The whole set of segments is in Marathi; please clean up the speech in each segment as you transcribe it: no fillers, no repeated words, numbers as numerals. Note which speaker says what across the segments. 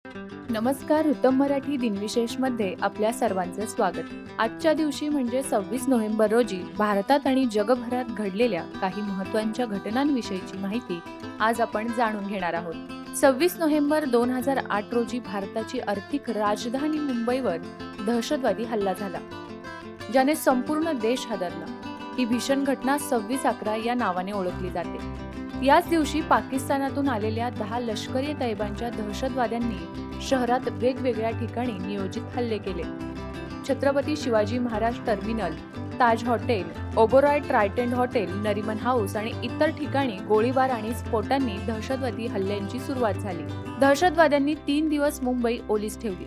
Speaker 1: नमस्कार. उत्तम मराठी दिनविशेषमध्ये आपल्या सर्वांचे स्वागत. आजच्या दिवशी म्हणजे 26 नोव्हेंबर रोजी भारतात आणि जगभरात घडलेल्या काही महत्त्वाच्या घटनांविषयीची माहिती आज आपण जाणून घेणार आहोत. 26 नोव्हेंबर 2008 रोजी भारताची आर्थिक राजधानी मुंबईवर दहशतवादी हल्ला झाला, ज्याने संपूर्ण देश हादरला. ही भीषण घटना 26/11 या नावाने ओळखली जाते. याच दिवशी पाकिस्तानातून आलेल्या 10 लष्करी तैयबांच्या दहशतवाद्यांनी शहरात वेगवेगळ्या ठिकाणी नियोजित हल्ले केले. Chhatrapati Shivaji Maharaj terminal, Taj hotel, Oberoi Trident hotel, Nariman house आणि इतर ठिकाणी गोळीबार आणि स्फोटांनी दहशतवादी हल्ल्यांची सुरुवात झाली. दहशतवाद्यांनी 3 दिवस मुंबई ओलीस ठेवली.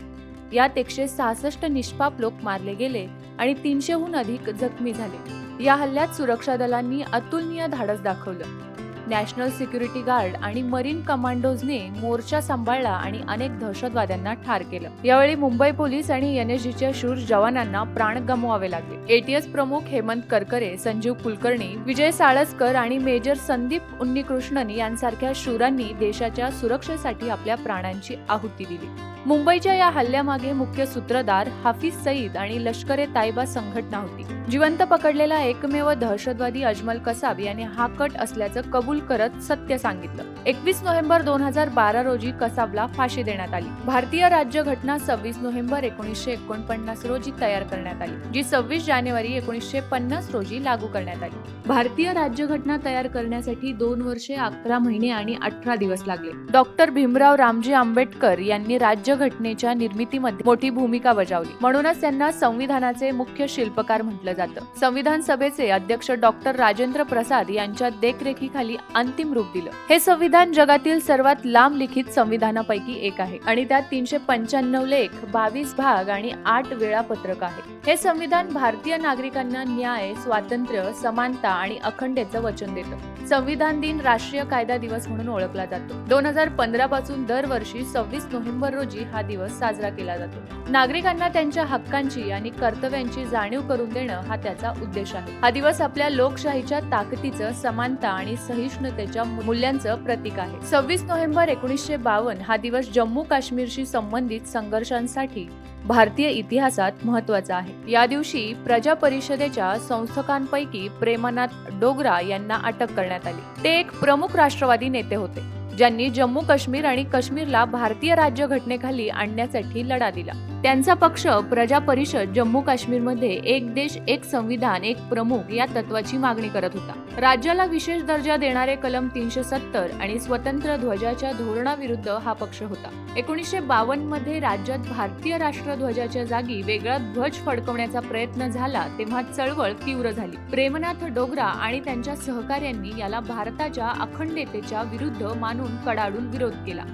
Speaker 1: यात 166 निष्पाप लोक मारले गेले आणि 300हून अधिक जखमी झाले. या हल्ल्यात सुरक्षा दलांनी अतुलनीय धाडस दाखवलं. नॅशनल सिक्युरिटी गार्ड आणि मरीन कमांडोजने मोर्चा सांभाळला आणि अनेक दहशतवाद्यांना ठार केलं. यावेळी मुंबई पोलीस आणि एनएसजीच्या शूर जवानांना प्राण गमवावे लागले. एटीएस प्रमुख हेमंत करकरे, संजीव कुलकर्णी, विजय साळसकर आणि मेजर संदीप उन्नीकृष्णन यांसारख्या शूरांनी देशाच्या सुरक्षेसाठी आपल्या प्राणांची आहुती दिली. मुंबईच्या या हल्ल्यामागे मुख्य सूत्रधार हाफिज सईद आणि लष्कर-ए-तायबा संघटना होती. जिवंत पकडलेला एकमेव दहशतवादी अजमल कसाब याने हा कट असल्याचं कबूल करत सत्य सांगितलं. 21 नोव्हेंबर 2012 रोजी कसाबला फाशी देण्यात आली. भारतीय राज्यघटना 26 नोव्हेंबर 1949 रोजी तयार करण्यात आली, जी 26 जानेवारी 1950 रोजी लागू करण्यात आली. भारतीय राज्यघटना तयार करण्यासाठी 2 वर्षे 11 महिने आणि 18 दिवस लागले. डॉक्टर भीमराव रामजी आंबेडकर यांनी राज्यघटनेच्या निर्मितीमध्ये मोठी भूमिका बजावली, म्हणूनच त्यांना संविधानाचे मुख्य शिल्पकार म्हटलं जातं. संविधान सभेचे अध्यक्ष डॉक्टर राजेंद्र प्रसाद यांच्या देखरेखीखाली अंतिम रूप दिलं. हे संविधान जगातील सर्वात लांब लिखित संविधानापैकी एक आहे आणि त्यात 395 लेख, 22 भाग आणि 8 वेळापत्रक आहे. हे संविधान भारतीय नागरिकांना न्याय, स्वातंत्र्य, समानता आणि अखंडतेचं वचन देतं. संविधान दिन राष्ट्रीय कायदा दिवस म्हणून ओळखला जातो. 2015 पासून दरवर्षी 26 नोव्हेंबर रोजी हा दिवस साजरा केला जातो. नागरिकांना त्यांच्या हक्कांची आणि कर्तव्यांची जाणीव करून देणं हा त्याचा उद्देश आहे. हा दिवस आपल्या लोकशाहीच्या ताकदीचं, समानता आणि सहिष्णुतेच्या मूल्यांचं प्रतीक आहे. 26 नोव्हेंबर 1952 हा दिवस जम्मू काश्मीरशी संबंधित संघर्षांसाठी भारतीय इतिहासात महत्त्वाचा आहे. या दिवशी प्रजा परिषदेच्या संस्थापकांपैकी प्रेमनाथ डोगरा यांना अटक करण्यात आली. ते एक प्रमुख राष्ट्रवादी नेते होते, ज्यांनी जम्मू काश्मीर आणि काश्मीरला भारतीय राज्यघटनेखाली आणण्यासाठी लढा दिला. त्यांचा पक्ष प्रजा परिषद जम्मू काश्मीरमध्ये एक देश, एक संविधान, एक प्रमुख या तत्वाची मागणी करत होता. राज्याला विशेष दर्जा देणारे कलम 370 आणि स्वतंत्र ध्वजाच्या धोरणाविरुद्ध हा पक्ष होता. 1952 मध्ये राज्यात भारतीय राष्ट्रध्वजाच्या जागी वेगळा ध्वज फडकवण्याचा प्रयत्न झाला, तेव्हा चळवळ तीव्र झाली. प्रेमनाथ डोगरा आणि त्यांच्या सहकाऱ्यांनी याला भारताच्या अखंडतेच्या विरुद्ध मानून कडाडून विरोध केला.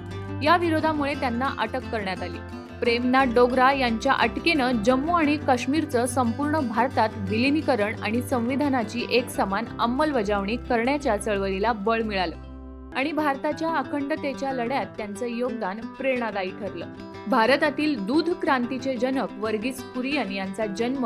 Speaker 1: या विरोधामुळे त्यांना अटक करण्यात आली. प्रेमनाथ डोगरा यांच्या अटकेनं जम्मू आणि काश्मीरचं संपूर्ण भारतात विलिनीकरण आणि संविधानाची एकसमान अंमलबजावणी करण्याच्या चळवळीला बळ मिळालं आणि भारताच्या अखंडतेच्या लढ्यात त्यांचं योगदान प्रेरणादायी ठरलं. भारतातील दूध क्रांतीचे जनक वर्गीस कुरियन यांचा जन्म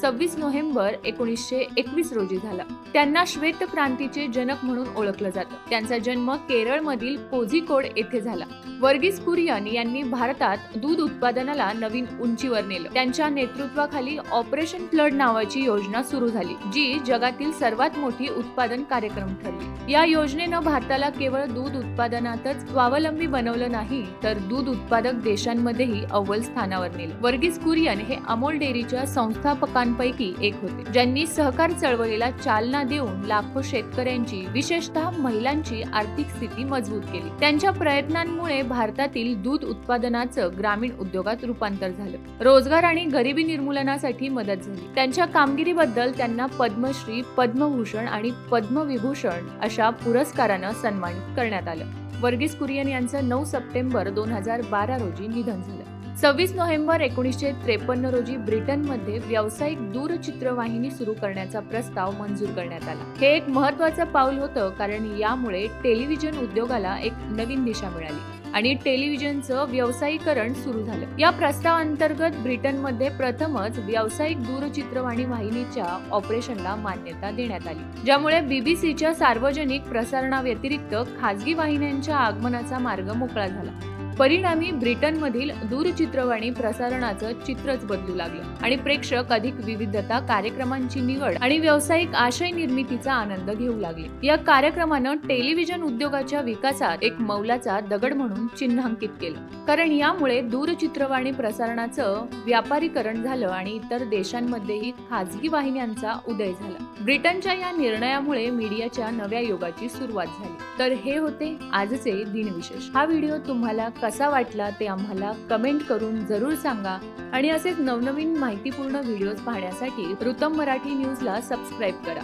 Speaker 1: 26 नोव्हेंबर 1921 रोजी झाला. त्यांना श्वेत क्रांतीचे जनक म्हणून ओळखलं जातं. त्यांचा जन्म केरळमधील कोझिकोड येथे झाला. वर्गीस कुरियन यांनी भारतात दूध उत्पादनाला नवीन उंचीवर नेलं. त्यांच्या नेतृत्वाखाली ऑपरेशन फ्लड नावाची योजना सुरू झाली, जी जगातील सर्वात मोठी उत्पादन कार्यक्रम ठरली. या योजनेनं भारताला केवळ दूध उत्पादनातच स्वावलंबी बनवलं नाही, तर दूध उत्पादक देशांमध्येही अव्वल स्थानावर नेलं. वर्गीस कुरियन हे अमोल डेअरीच्या संस्थापकांपैकी एक होते, ज्यांनी सहकार चळवळीला चालना देऊन लाखो शेतकऱ्यांची, विशेषतः महिलांची आर्थिक स्थिती मजबूत केली. त्यांच्या प्रयत्नांमुळे भारतातील दूध उत्पादनाचं ग्रामीण उद्योगात रूपांतर झालं. रोजगार आणि गरिबी निर्मूलनासाठी मदत झाली. त्यांच्या कामगिरीबद्दल त्यांना पद्मश्री, पद्मभूषण आणि पद्मविभूषण अशा पुरस्कारानं सन्मानित करण्यात आलं. वर्गीस कुरियन यांचं 9 सप्टेंबर 2012 रोजी निधन झालं. 26 नोव्हेंबर 1953 रोजी ब्रिटनमध्ये व्यावसायिक दूरचित्रवाहिनी सुरू करण्याचा प्रस्ताव मंजूर करण्यात आला. हे एक महत्त्वाचं पाऊल होतं, कारण यामुळे टेलिव्हिजन उद्योगाला एक नवीन दिशा मिळाली आणि टेलिव्हिजनचं व्यावसायिकरण सुरू झालं. या प्रस्तावाअंतर्गत ब्रिटनमध्ये प्रथमच व्यावसायिक दूरचित्रवाणी वाहिनीच्या ऑपरेशनला मान्यता देण्यात आली, ज्यामुळे बीबीसीच्या सार्वजनिक प्रसारणाव्यतिरिक्त खासगी वाहिन्यांच्या आगमनाचा मार्ग मोकळा झाला. परिणामी ब्रिटनमधील दूरचित्रवाणी प्रसारणाचं चित्रच बदलू लागलं आणि प्रेक्षक अधिक विविधता, कार्यक्रमांची निवड आणि व्यावसायिक आशय निर्मितीचा आनंद घेऊ लागले. या कार्यक्रमानं टेलिव्हिजन उद्योगाच्या विकासात एक मैलाचा दगड म्हणून चिन्हांकित केलं, कारण यामुळे दूरचित्रवाणी प्रसारणाचं व्यापारीकरण झालं आणि इतर देशांमध्येही खाजगी वाहिन्यांचा उदय झाला. ब्रिटनच्या या निर्णयामुळे मीडियाच्या नव्या युगाची सुरुवात झाली. तर हे होते आजचे दिनविशेष. हा व्हिडिओ तुम्हाला कसा वाटला ते आम्हाला कमेंट करून जरूर सांगा आणि असेच नवनवीन माहितीपूर्ण व्हिडिओज पाहण्यासाठी ऋतम मराठी न्यूजला सबस्क्राईब करा.